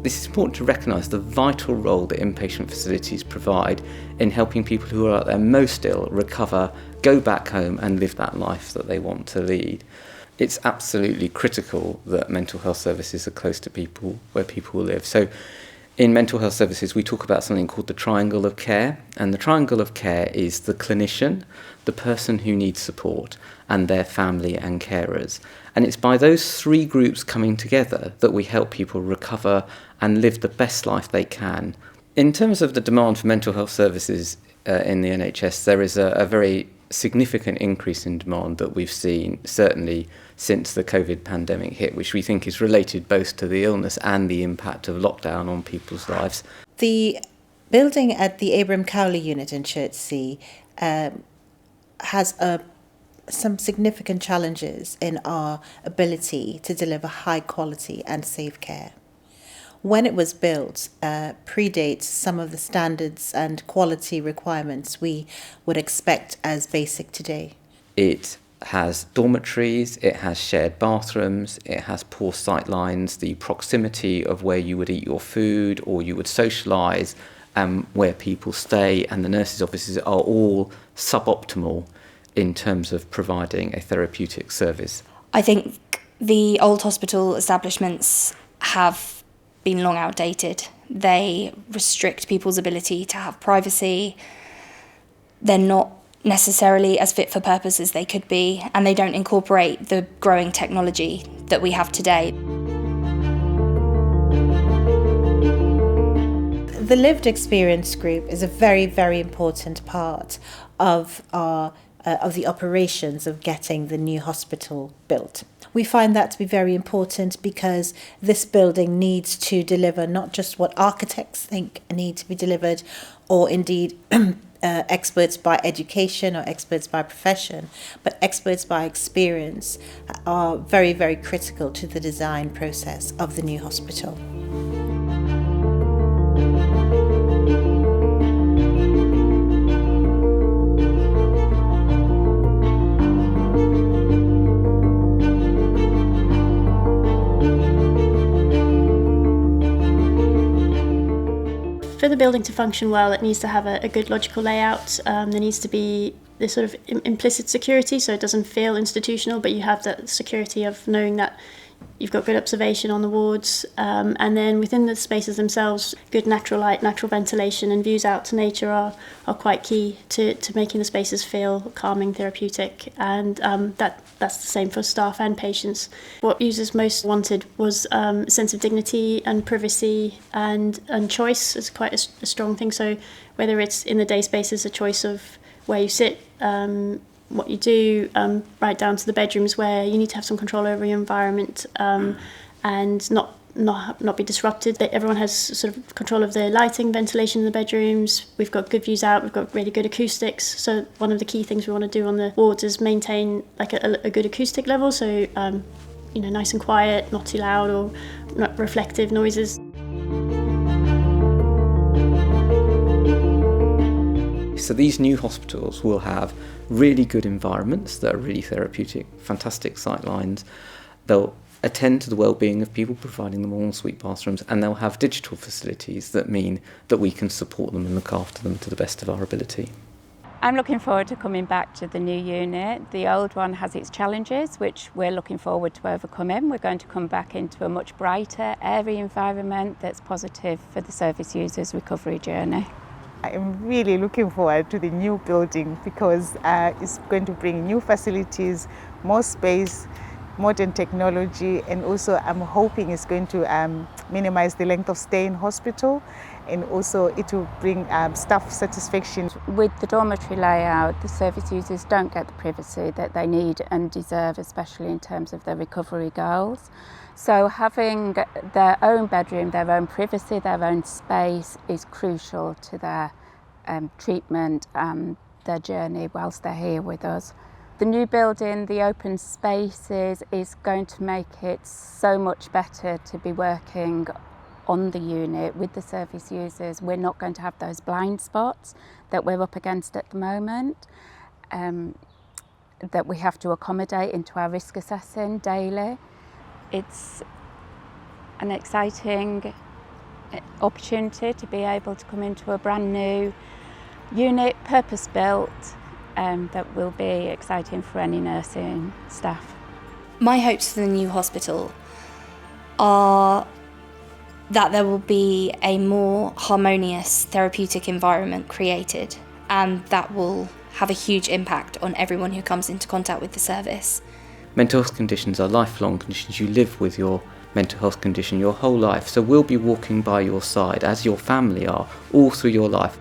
This is important to recognise the vital role that inpatient facilities provide in helping people who are at their most ill recover, go back home and live that life that they want to lead. It's absolutely critical that mental health services are close to people, where people live. So in mental health services, we talk about something called the triangle of care. And the triangle of care is the clinician, the person who needs support, and their family and carers. And it's by those three groups coming together that we help people recover and live the best life they can. In terms of the demand for mental health services in the NHS, there is a very significant increase in demand that we've seen, certainly since the COVID pandemic hit, which we think is related both to the illness and the impact of lockdown on people's lives. The building at the Abram Cowley unit in Chertsey has some significant challenges in our ability to deliver high quality and safe care. When it was built, predates some of the standards and quality requirements we would expect as basic today. It has dormitories, it has shared bathrooms, it has poor sight lines, the proximity of where you would eat your food or you would socialise, where people stay, and the nurses' offices are all suboptimal in terms of providing a therapeutic service. I think the old hospital establishments have been long outdated. They restrict people's ability to have privacy. They're not necessarily as fit for purpose as they could be, and they don't incorporate the growing technology that we have today. The lived experience group is a very, very important part of the operations of getting the new hospital built. We find that to be very important because this building needs to deliver not just what architects think need to be delivered, or indeed experts by education or experts by profession, but experts by experience are very, very critical to the design process of the new hospital. For the building to function well, it needs to have a good logical layout. There needs to be this sort of implicit security, so it doesn't feel institutional, but you have that security of knowing that you've got good observation on the wards. And then within the spaces themselves, good natural light, natural ventilation and views out to nature are quite key to making the spaces feel calming, therapeutic. And that's the same for staff and patients. What users most wanted was a sense of dignity and privacy and choice is quite a strong thing. So whether it's in the day spaces, a choice of where you sit, what you do, right down to the bedrooms where you need to have some control over your environment and not be disrupted. Everyone has sort of control of the lighting, ventilation in the bedrooms. We've got good views out, we've got really good acoustics. So one of the key things we want to do on the wards is maintain like a good acoustic level. So nice and quiet, not too loud or not reflective noises. So these new hospitals will have really good environments that are really therapeutic, fantastic sight lines. They'll attend to the well-being of people, providing them en-suite bathrooms, and they'll have digital facilities that mean that we can support them and look after them to the best of our ability. I'm looking forward to coming back to the new unit. The old one has its challenges, which we're looking forward to overcoming. We're going to come back into a much brighter, airy environment that's positive for the service users' recovery journey. I'm really looking forward to the new building because it's going to bring new facilities, more space, modern technology, and also I'm hoping it's going to minimize the length of stay in hospital, and also it will bring staff satisfaction. With the dormitory layout, the service users don't get the privacy that they need and deserve, especially in terms of their recovery goals. So having their own bedroom, their own privacy, their own space is crucial to their treatment and their journey whilst they're here with us. The new building, the open spaces, is going to make it so much better to be working on the unit with the service users. We're not going to have those blind spots that we're up against at the moment, that we have to accommodate into our risk assessing daily. It's an exciting opportunity to be able to come into a brand new unit, purpose-built, that will be exciting for any nursing staff. My hopes for the new hospital are that there will be a more harmonious therapeutic environment created, and that will have a huge impact on everyone who comes into contact with the service. Mental health conditions are lifelong conditions. You live with your mental health condition your whole life, so we'll be walking by your side, as your family are, all through your life.